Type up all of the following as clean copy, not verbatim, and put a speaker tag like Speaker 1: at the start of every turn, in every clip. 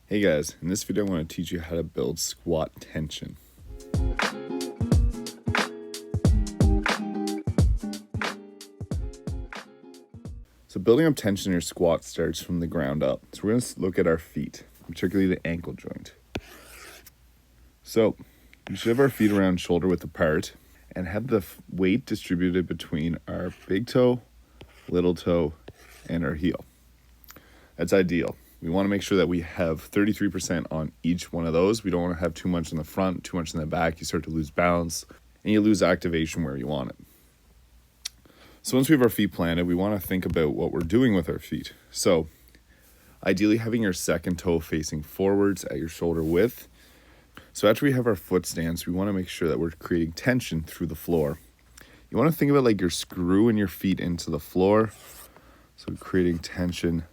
Speaker 1: Hey guys, in this video I want to teach you how to build squat tension. So building up tension in your squat starts from the ground up. So we're going to look at our feet, particularly the ankle joint. So we should have our feet around shoulder width apart and have the weight distributed between our big toe, little toe, and our heel. That's ideal. We want to make sure that we have 33% on each one of those. We don't want to have too much in the front, too much in the back. You start to lose balance and you lose activation where you want it. So once we have our feet planted, we want to think about what we're doing with our feet. So ideally having your second toe facing forwards at your shoulder width. So after we have our foot stance, we want to make sure that we're creating tension through the floor. You want to think of it like you're screwing your feet into the floor. So creating tension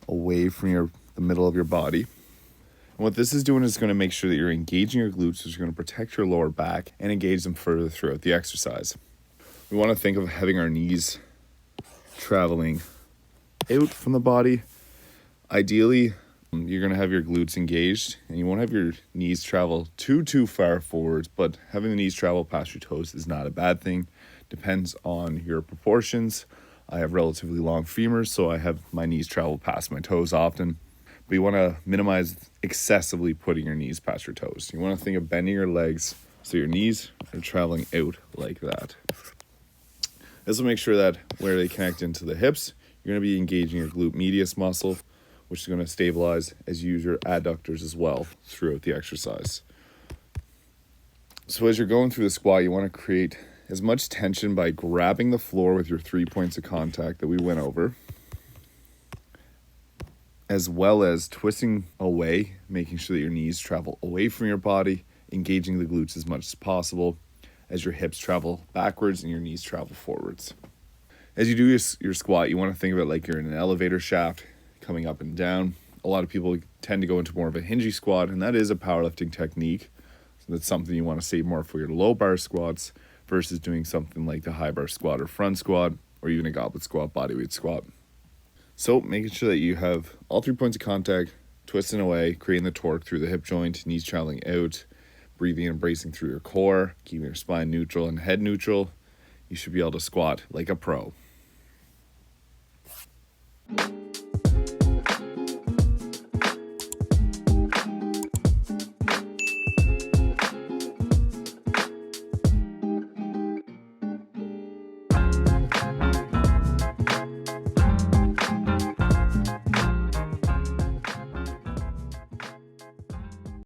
Speaker 1: away from the middle of your body. And what this is doing is going to make sure that you're engaging your glutes, which is going to protect your lower back and engage them further throughout the exercise. We want to think of having our knees traveling out from the body. Ideally, you're going to have your glutes engaged and you won't have your knees travel too far forwards, but having the knees travel past your toes is not a bad thing. Depends on your proportions. I have relatively long femurs, so I have my knees travel past my toes often. But you want to minimize excessively putting your knees past your toes. You want to think of bending your legs so your knees are traveling out like that. This will make sure that where they connect into the hips, you're going to be engaging your glute medius muscle, which is going to stabilize as you use your adductors as well throughout the exercise. So as you're going through the squat, you want to create as much tension by grabbing the floor with your 3 points of contact that we went over, as well as twisting away, making sure that your knees travel away from your body, engaging the glutes as much as possible as your hips travel backwards and your knees travel forwards. As you do your squat, you want to think of it like you're in an elevator shaft coming up and down. A lot of people tend to go into more of a hingy squat, and that is a powerlifting technique. So that's something you want to save more for your low bar squats versus doing something like the high bar squat or front squat or even a goblet squat, bodyweight squat. So making sure that you have all 3 points of contact, twisting away, creating the torque through the hip joint, knees traveling out, breathing and bracing through your core, keeping your spine neutral and head neutral. You should be able to squat like a pro.